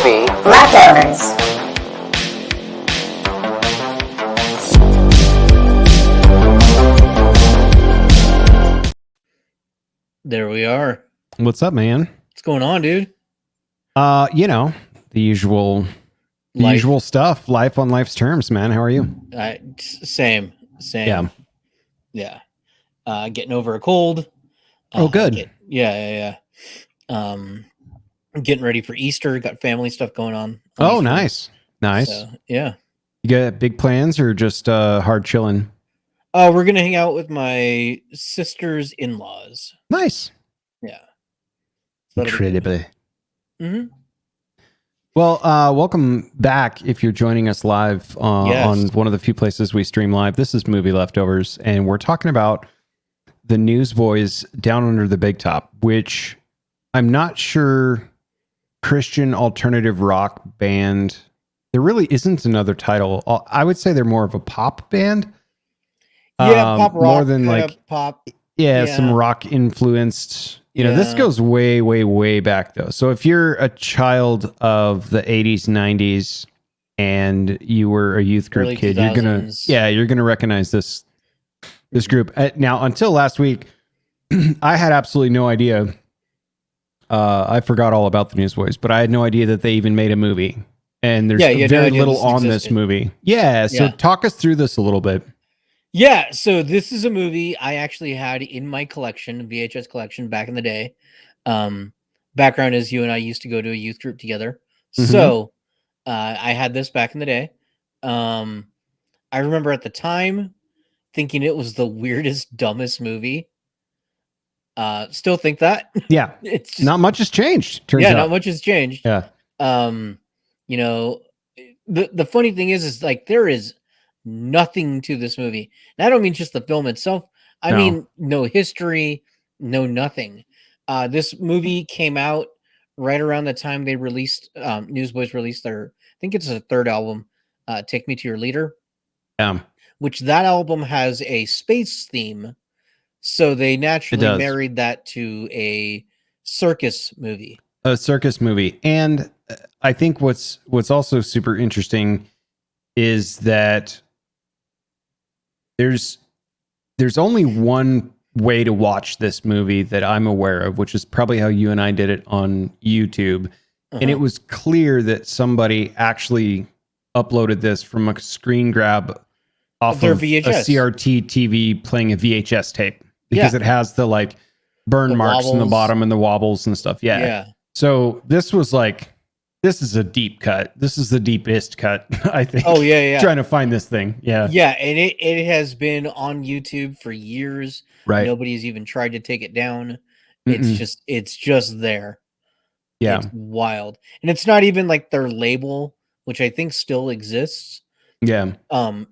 movie Leftovers. There we are. What's up, man? What's going on, dude? The usual stuff. Life on life's terms, man. How are you? Same. Yeah. Getting over a cold. Good. Yeah. Getting ready for Easter. Got family stuff going on. Oh, Easter. nice. So, yeah. You got big plans or just hard chilling? Oh, we're gonna hang out with my sister's in-laws. Nice. Yeah. Incredibly. Mm-hmm. Well, welcome back if you're joining us live on one of the few places we stream live. This is Movie Leftovers, and we're talking about the Newsboys Down Under the Big Top, which I'm not sure Christian alternative rock band. There really isn't another title. I would say they're more of a pop band. Yeah, pop rock. More than like pop. Yeah, some rock influenced. This goes way, way, way back though. So if you're a child of the 80s, 90s, and you were a youth group kid, 2000s. you're gonna recognize this group. Now, until last week, I had absolutely no idea. I forgot all about the Newsboys, but I had no idea that they even made a movie. And there's very little on this movie. So talk us through this a little bit. Yeah, so this is a movie I actually had in my collection, VHS collection, back in the day. Background is you and I used to go to a youth group together. Mm-hmm. So I had this back in the day. I remember at the time thinking it was the weirdest, dumbest movie. Still think that. Yeah. It's just, not much has changed, turns out. not much has changed. Yeah. The funny thing is like there is nothing to this movie. And I don't mean just the film itself. I mean no history, no nothing. This movie came out right around the time they released Newsboys released their, I think it's a third album, Take Me to Your Leader. Which that album has a space theme. So they naturally married that to a circus movie. A circus movie. And I think what's also super interesting is that there's only one way to watch this movie that I'm aware of, which is probably how you and I did it on YouTube. Uh-huh. And it was clear that somebody actually uploaded this from a screen grab off of VHS. A CRT TV playing a VHS tape because it has the like burn marks in the bottom and the wobbles and stuff. Yeah. So this was like, this is a deep cut. This is the deepest cut, I think. Oh, yeah. Trying to find this thing. Yeah. Yeah, and it has been on YouTube for years. Right. Nobody's even tried to take it down. It's just there. Yeah. It's wild. And it's not even like their label, which I think still exists. Yeah.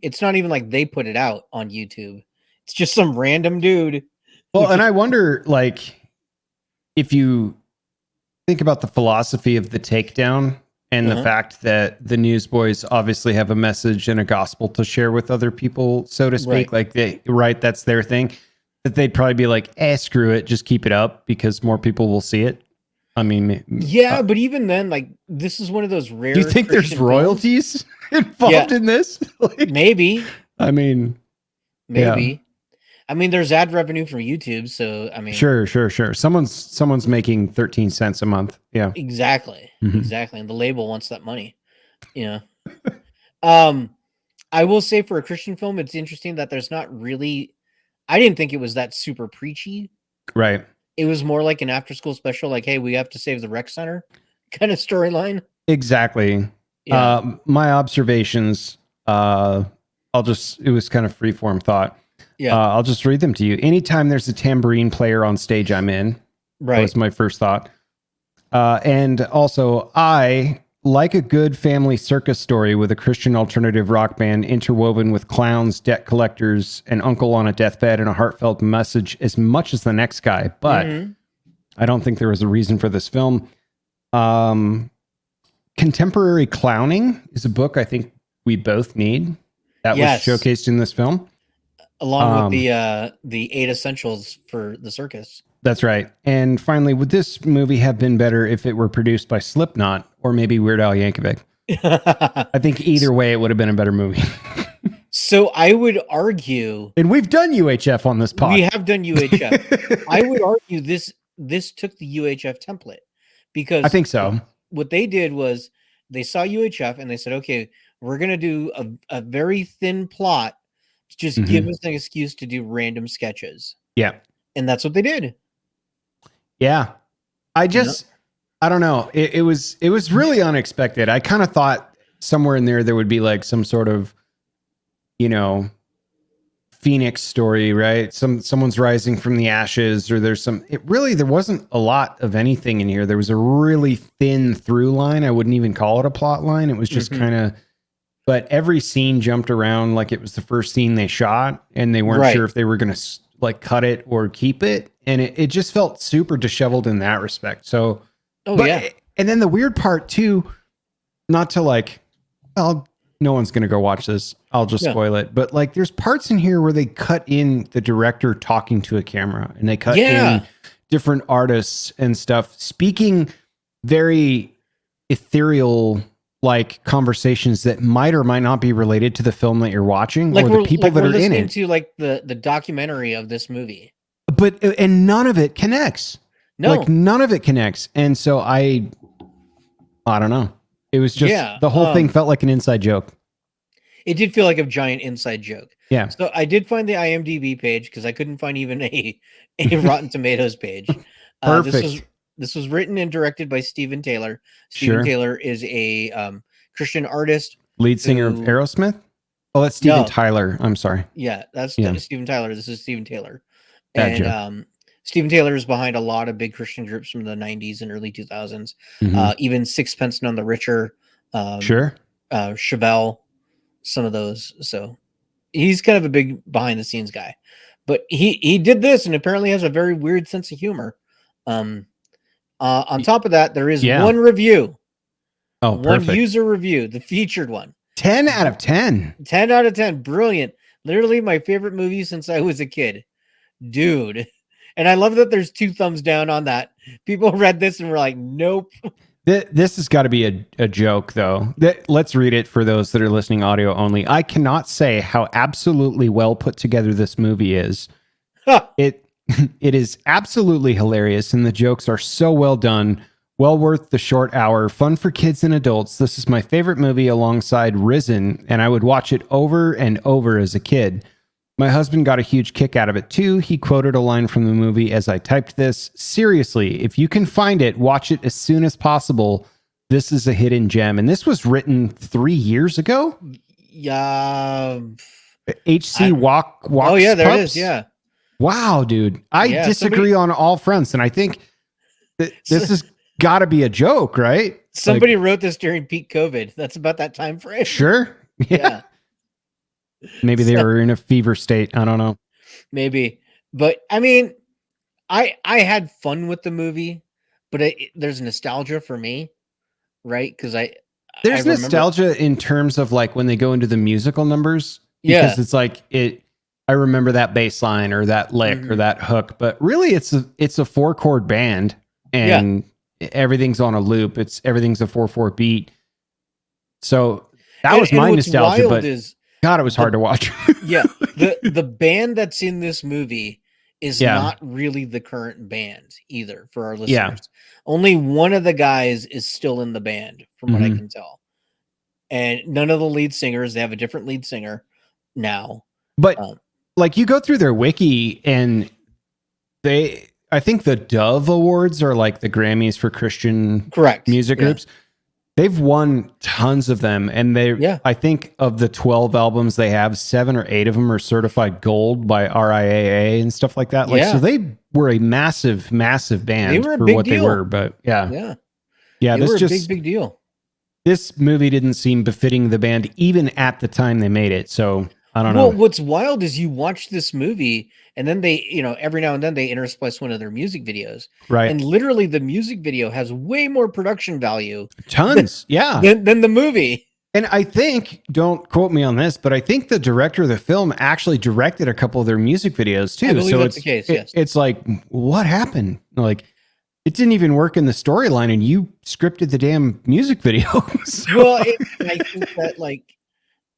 It's not even like they put it out on YouTube. It's just some random dude. Well, and I wonder, like, if you think about the philosophy of the takedown and the fact that the Newsboys obviously have a message and a gospel to share with other people, so to speak, like that's their thing, that they'd probably be like, screw it, just keep it up because more people will see it. I mean, but even then, like, this is one of those rare. Do you think Christian there's royalties involved in this? Like, maybe. I mean, maybe. Yeah. I mean, there's ad revenue from YouTube, so I mean, sure. Someone's making 13 cents a month. Yeah, exactly, exactly. And the label wants that money. Yeah. I will say for a Christian film, it's interesting that there's not really. I didn't think it was that super preachy. Right. It was more like an after-school special, like, "Hey, we have to save the rec center," kind of storyline. Exactly. Yeah. My observations. It was kind of freeform thought. Yeah, I'll just read them to you. Anytime there's a tambourine player on stage, I'm in. Right. That was my first thought. And also, I like a good family circus story with a Christian alternative rock band interwoven with clowns, debt collectors, an uncle on a deathbed, and a heartfelt message as much as the next guy. But I don't think there was a reason for this film. Contemporary Clowning is a book I think we both need. That was showcased in this film. Along with the 8 essentials for the circus. That's right. And finally, would this movie have been better if it were produced by Slipknot or maybe Weird Al Yankovic? I think either way, it would have been a better movie. So I would argue, and we've done UHF on this pod. We have done UHF. I would argue this took the UHF template, because I think so. What they did was they saw UHF and they said, okay, we're going to do a very thin plot to just give us an excuse to do random sketches. Yeah. And that's what they did. Yeah. I don't know. It was really unexpected. I kind of thought somewhere in there would be like some sort of, Phoenix story, right? Someone's rising from the ashes, or there wasn't a lot of anything in here. There was a really thin through line. I wouldn't even call it a plot line. It was just kind of, but every scene jumped around like it was the first scene they shot, and they weren't sure if they were going to like cut it or keep it. And it just felt super disheveled in that respect. So, and then the weird part too, not to like, no one's going to go watch this. I'll just spoil it. But like, there's parts in here where they cut in the director talking to a camera, and they cut in different artists and stuff, speaking very ethereal, like conversations that might or might not be related to the film that you're watching, like, or the people that are in it. To like the documentary of this movie. And none of it connects. No, like none of it connects. And so I don't know. It was just the whole thing felt like an inside joke. It did feel like a giant inside joke. Yeah. So I did find the IMDb page because I couldn't find even a Rotten Tomatoes page. Perfect. This was written and directed by Steven Taylor. Steven Taylor is a Christian artist, lead singer of Aerosmith. Oh, that's Steven Tyler. I'm sorry. Yeah, that's Steven Tyler. This is Steven Taylor. And Steven Taylor is behind a lot of big Christian groups from the 90s and early 2000s. Even Sixpence None the Richer. Chevelle, some of those. So he's kind of a big behind the scenes guy. But he did this and apparently has a very weird sense of humor. On top of that, there is one review. Oh, perfect. One user review, the featured one. 10 out of 10. 10 out of 10. Brilliant. Literally my favorite movie since I was a kid. Dude. And I love that there's 2 thumbs down on that. People read this and were like, nope. This has got to be a joke, though. Let's read it for those that are listening audio only. I cannot say how absolutely well put together this movie is. It is absolutely hilarious, and the jokes are so well done. Well worth the short hour. Fun for kids and adults. This is my favorite movie alongside Risen, and I would watch it over and over as a kid. My husband got a huge kick out of it too. He quoted a line from the movie as I typed this. Seriously, if you can find it, watch it as soon as possible. This is a hidden gem. And this was written 3 years ago? Yeah. H.C. Walks Oh, yeah, there Pups? it is. Yeah. Wow, dude. I disagree on all fronts. And I think that this has got to be a joke, right? Somebody wrote this during peak COVID. That's about that time frame. Sure. Yeah. Maybe they were in a fever state. I don't know. Maybe. But I mean, I had fun with the movie, but there's nostalgia for me, right? Because there's nostalgia in terms of like when they go into the musical numbers. Because it's like I remember that bass line or that lick or that hook, but really it's a 4-chord band and everything's on a loop. Everything's a 4/4 beat. So that was my nostalgia, but God, it was hard to watch. The band that's in this movie is not really the current band either for our listeners. Yeah. Only one of the guys is still in the band, from what I can tell. And none of the lead singers, they have a different lead singer now. But like you go through their wiki and I think the Dove Awards are like the Grammys for Christian music groups. They've won tons of them, and I think of the 12 albums they have, 7 or 8 of them are certified gold by RIAA and stuff like that. So they were a massive, massive band for what they were. But they this were just a big deal. This movie didn't seem befitting the band even at the time they made it. So I don't know. Well, what's wild is you watch this movie and then they, every now and then they intersplice one of their music videos. Right. And literally the music video has way more production value. Tons. Than the movie. And I think, don't quote me on this, but I think the director of the film actually directed a couple of their music videos too. I believe that's the case, yes. It's like, what happened? Like, it didn't even work in the storyline, and you scripted the damn music videos. Well, I think that like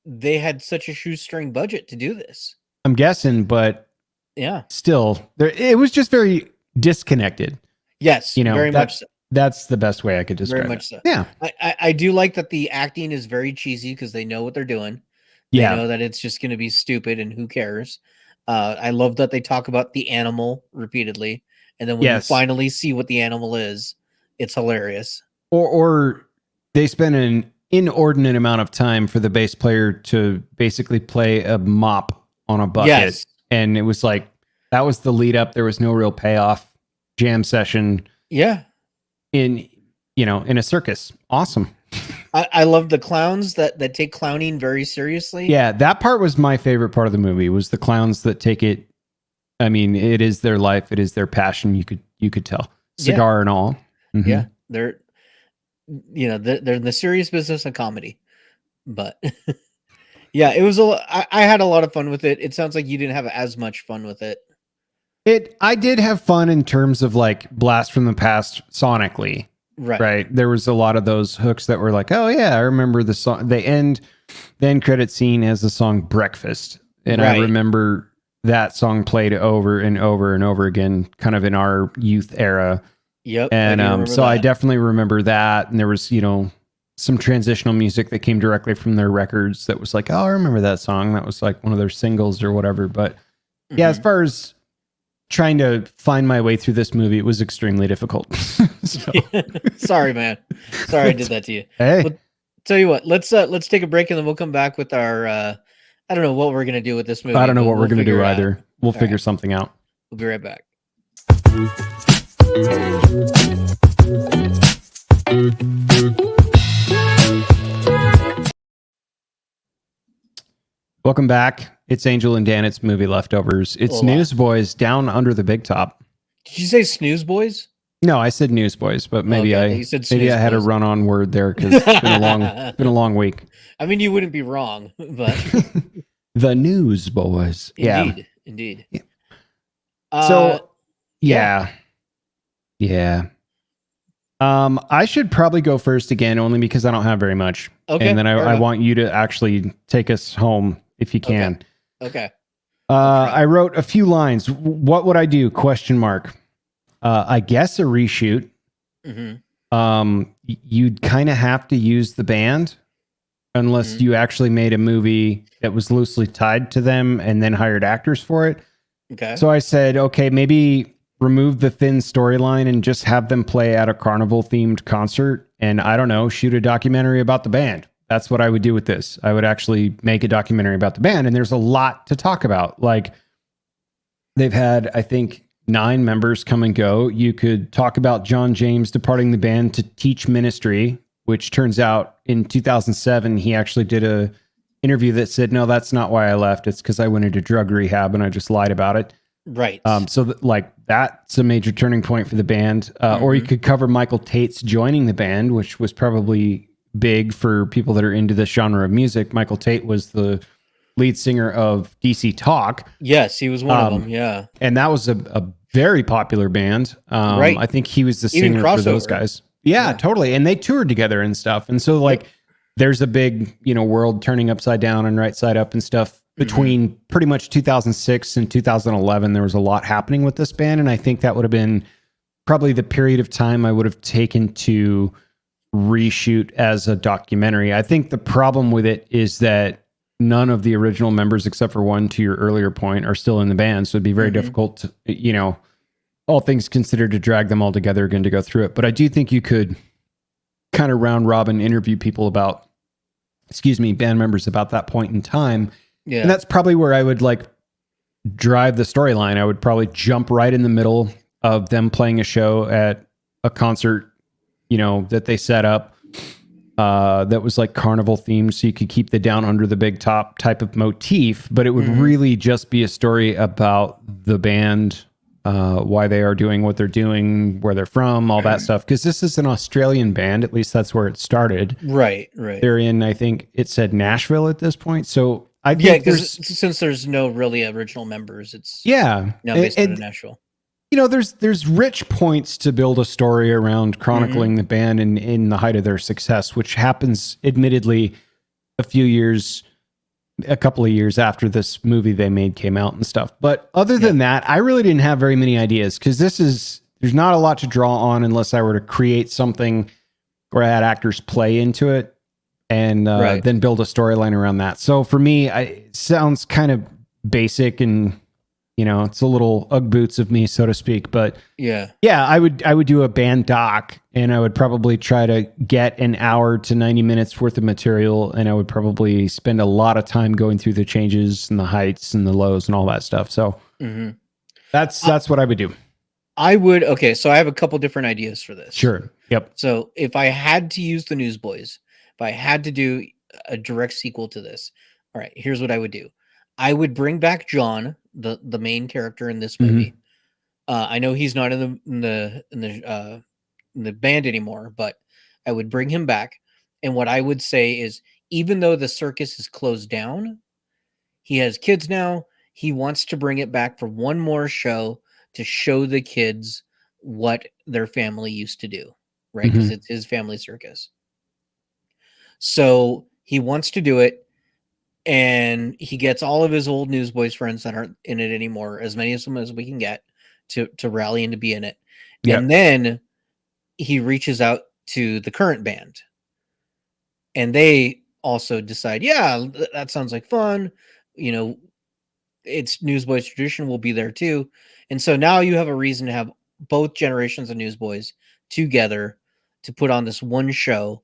they had such a shoestring budget to do this. I'm guessing, but yeah, still, it was just very disconnected. Yes, very much so. That's the best way I could describe it. Very much so. Yeah. I do like that the acting is very cheesy because they know what they're doing. They know that it's just going to be stupid and who cares. I love that they talk about the animal repeatedly. And then when you finally see what the animal is, it's hilarious. Or they spend an inordinate amount of time for the bass player to basically play a mop on a bucket. Yes. And it was like, that was the lead up. There was no real payoff. Jam session. Yeah. In a circus. Awesome. I love the clowns that take clowning very seriously. Yeah, that part was my favorite part of the movie, was the clowns that take it. I mean, it is their life. It is their passion. You could tell. Cigar and all. Mm-hmm. Yeah. They're in the serious business of comedy. But yeah, it was I had a lot of fun with it. It sounds like you didn't have as much fun with it. I did have fun in terms of like Blast from the Past sonically. Right. There was a lot of those hooks that were like, oh yeah, I remember the song. The end credit scene has the song Breakfast. And I remember that song played over and over and over again, kind of in our youth era. Yep. And so I definitely remember that. And there was, some transitional music that came directly from their records that was like, oh, I remember that song. That was like one of their singles or whatever. But yeah, as far as trying to find my way through this movie, it was extremely difficult. Sorry, man. Sorry I did that to you. Hey, but tell you what, let's take a break and then we'll come back with our I don't know what we're gonna do with this movie. I don't know what we're gonna do either. We'll figure something out. We'll be right back. Welcome back. It's Angel and Dan. It's Movie Leftovers. It's Newsboys Down Under the Big Top. Did you say Snooze Boys? No, I said Newsboys, but maybe I had a run-on word there because it's been a long week. I mean, you wouldn't be wrong, but the Newsboys. Indeed. Yeah. I should probably go first again, only because I don't have very much. Okay. And then I want you to actually take us home if you can. Okay. I wrote a few lines. What would I do? ? I guess a reshoot. Mm-hmm. You'd kind of have to use the band unless you actually made a movie that was loosely tied to them and then hired actors for it. Okay. So I said, okay, maybe remove the thin storyline and just have them play at a carnival themed concert. And I don't know, shoot a documentary about the band. That's what I would do with this. I would actually make a documentary about the band. And there's a lot to talk about. Like, they've had, I think, 9 members come and go. You could talk about John James departing the band to teach ministry, which turns out in 2007, he actually did a interview that said, no, that's not why I left. It's because I went into drug rehab and I just lied about it. Right. That's a major turning point for the band. Or you could cover Michael Tate's joining the band, which was probably big for people that are into this genre of music. Michael Tate was the lead singer of DC Talk. Yes, he was one of them. Yeah. And that was a very popular band. Right. I think he was the singer for those guys. Yeah, totally. And they toured together and stuff. And so there's a big, world turning upside down and right side up and stuff between pretty much 2006 and 2011. There was a lot happening with this band. And I think that would have been probably the period of time I would have taken to reshoot as a documentary. I think the problem with it is that none of the original members, except for one, to your earlier point, are still in the band. So it'd be very difficult to, all things considered, to drag them all together again to go through it. But I do think you could kind of round robin interview people band members about that point in time. Yeah. And that's probably where I would drive the storyline. I would probably jump right in the middle of them playing a show at a concert, that they set up that was carnival themed, so you could keep the Down Under the Big Top type of motif, but it would really just be a story about the band why they are doing what they're doing, where they're from, all that stuff. Because this is an Australian band, at least that's where it started. Right. They're in, I think it said Nashville at this point. So I think since there's no really original members, it's now based out of Nashville. There's rich points to build a story around chronicling the band in the height of their success, which happens admittedly a couple of years after this movie they made came out and stuff. But other than that, I really didn't have very many ideas because there's not a lot to draw on unless I were to create something where I had actors play into it and then build a storyline around that. So for me, it sounds kind of basic and, it's a little Ugg boots of me, so to speak. But I would do a band doc, and I would probably try to get an hour to 90 minutes worth of material, and I would probably spend a lot of time going through the changes and the heights and the lows and all that stuff. So that's what I would do. So I have a couple different ideas for this. Sure. Yep. So if I had to use the Newsboys, if I had to do a direct sequel to this, all right, here's what I would do. I would bring back John, the main character in this movie. I know he's not in the band anymore, but I would bring him back. And what I would say is, even though the circus is closed down, he has kids now. He wants to bring it back for one more show to show the kids what their family used to do, right? Because it's his family circus. So he wants to do it. And he gets all of his old Newsboys friends that aren't in it anymore, as many of them as we can get, to rally and to be in it. Yep. And then he reaches out to the current band. And they also decide, that sounds like fun. It's Newsboys tradition. We'll be there too. And so now you have a reason to have both generations of Newsboys together to put on this one show.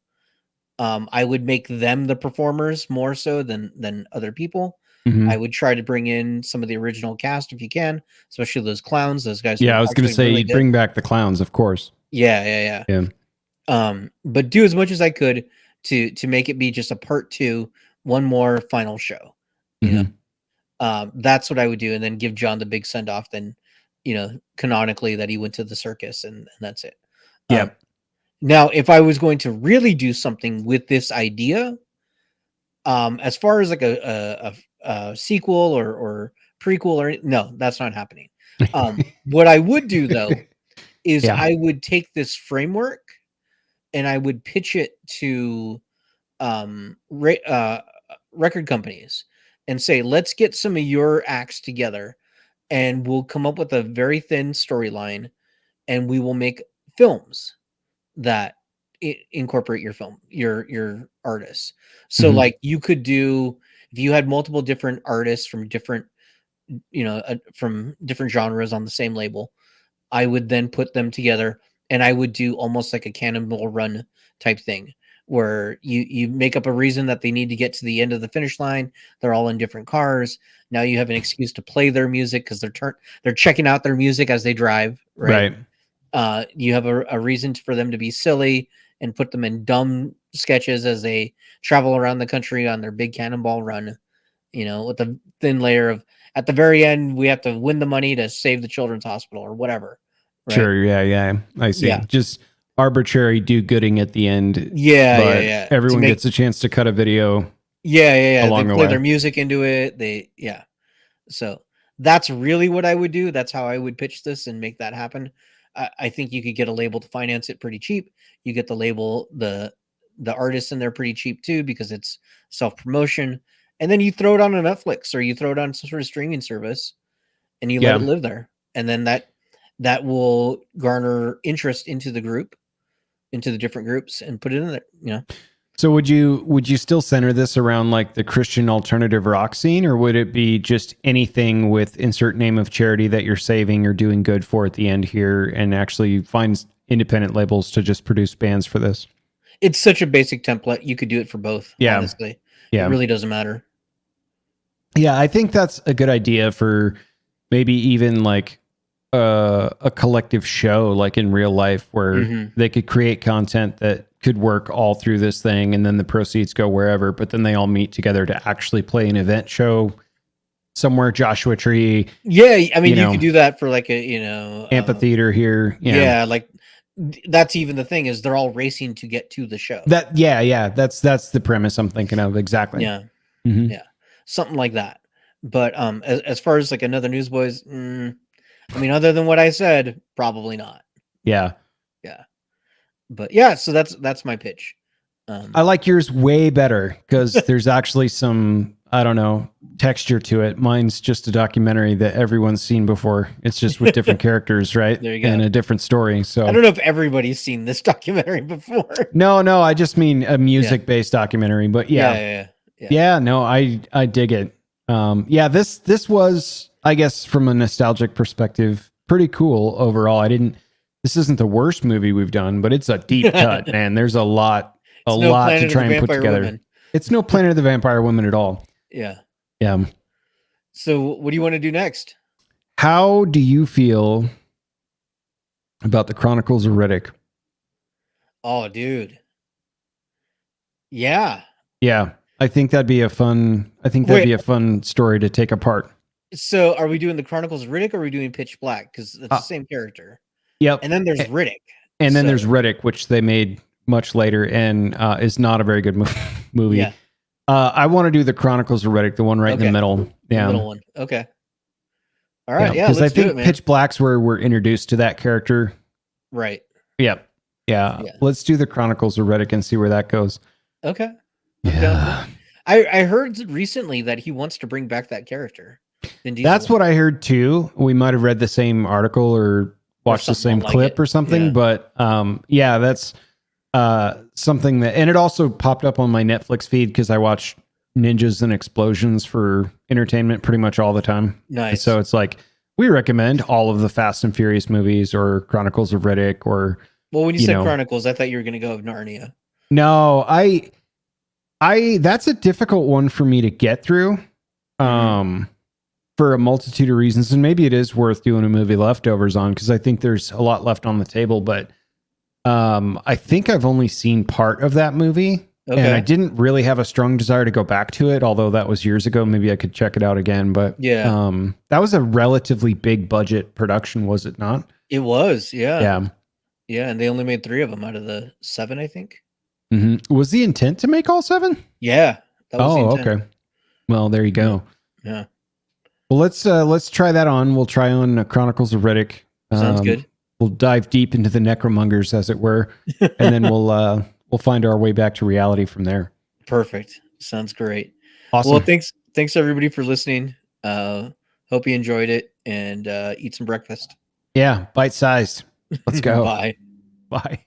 I would make them the performers more so than other people. I would try to bring in some of the original cast if you can, especially those clowns. Those guys. Yeah, I was going to say, really bring back the clowns, of course. Yeah. But do as much as I could to make it be just a part 2, one more final show. That's what I would do, and then give John the big send off. Then, canonically that he went to the circus, and that's it. Yeah. Now, if I was going to really do something with this idea, as far as like a sequel or prequel, no, that's not happening. What I would do though is I would take this framework and I would pitch it to record companies and say, let's get some of your acts together and we'll come up with a very thin storyline and we will make films that incorporate your artists. So like you could do, if you had multiple different artists from different genres on the same label, I would then put them together and I would do almost like a Cannonball Run type thing where you make up a reason that they need to get to the end of the finish line. They're all in different cars. Now you have an excuse to play their music because they're checking out their music as they drive. Right. You have a reason for them to be silly and put them in dumb sketches as they travel around the country on their big Cannonball Run, with a thin layer of, at the very end, we have to win the money to save the children's hospital or whatever. Right? Sure. Yeah. I see. Yeah. Just arbitrary do-gooding at the end. Yeah. Everyone gets a chance to cut a video. Yeah. Along they play their music into it. So that's really what I would do. That's how I would pitch this and make that happen. I think you could get a label to finance it pretty cheap. You get the label, the artists in there pretty cheap too, because it's self-promotion. And then you throw it on a Netflix or you throw it on some sort of streaming service and you let it live there. And then that will garner interest into the group, into the different groups, and put it in there, So would you still center this around like the Christian alternative rock scene, or would it be just anything with insert name of charity that you're saving or doing good for at the end here, and actually find independent labels to just produce bands for this? It's such a basic template. You could do it for both. Yeah. Honestly. Yeah. It really doesn't matter. Yeah. I think that's a good idea for maybe even like a collective show, like in real life, where they could create content that could work all through this thing, and then the proceeds go wherever, but then they all meet together to actually play an event show somewhere, Joshua Tree. Yeah, I mean, you could do that for like a amphitheater here. Yeah, like that's even the thing is they're all racing to get to the show. That's the premise I'm thinking of. Exactly. Yeah. Yeah, something like that. But as far as like another Newsboys, I mean, other than what I said, probably not. Yeah. But yeah, so that's my pitch. I like yours way better because there's actually some, I don't know, texture to it. Mine's just a documentary that everyone's seen before. It's just with different characters, right? There you go. And a different story. So I don't know if everybody's seen this documentary before. No, I just mean a music-based documentary. But yeah. No, I dig it. This was, I guess, from a nostalgic perspective, pretty cool overall. This isn't the worst movie we've done, but it's a deep cut, man. There's a lot to try and put together. Women. It's no Planet of the Vampire Women at all. Yeah. Yeah. So what do you want to do next? How do you feel about the Chronicles of Riddick? Oh, dude. Yeah. Yeah. I think that'd be a fun story to take apart. So are we doing the Chronicles of Riddick or are we doing Pitch Black? Because it's the same character. Yep. And then there's Riddick. And then there's Riddick, which they made much later and is not a very good movie. Yeah. I want to do the Chronicles of Riddick, the one right in the middle. Yeah. The middle one. Okay. All right. Yeah. Because I think Pitch Black's where we're introduced to that character. Right. Yep. Yeah. Let's do the Chronicles of Riddick and see where that goes. Okay. Yeah. I heard recently that he wants to bring back that character. That's what I heard too. We might have read the same article or watched the same clip or something. But that's something that, and it also popped up on my Netflix feed because I watch ninjas and explosions for entertainment pretty much all the time. Nice. So it's like, we recommend all of the Fast and Furious movies or Chronicles of Riddick or. Well, when you said Chronicles, I thought you were going to go with Narnia. No, I that's a difficult one for me to get through. For a multitude of reasons, and maybe it is worth doing a movie leftovers on because I think there's a lot left on the table. But I think I've only seen part of that movie, and I didn't really have a strong desire to go back to it. Although that was years ago, maybe I could check it out again. But that was a relatively big budget production, was it not? It was, yeah, and they only made 3 of them out of the 7, I think. Was the intent to make all 7? Yeah. That was the intent. Okay. Well, there you go. Yeah. Well, let's try that on. We'll try on Chronicles of Riddick. Sounds good. We'll dive deep into the necromongers, as it were, and then we'll find our way back to reality from there. Perfect. Sounds great. Awesome. Well, thanks everybody for listening. Hope you enjoyed it and eat some breakfast. Yeah, bite-sized. Let's go. Bye. Bye.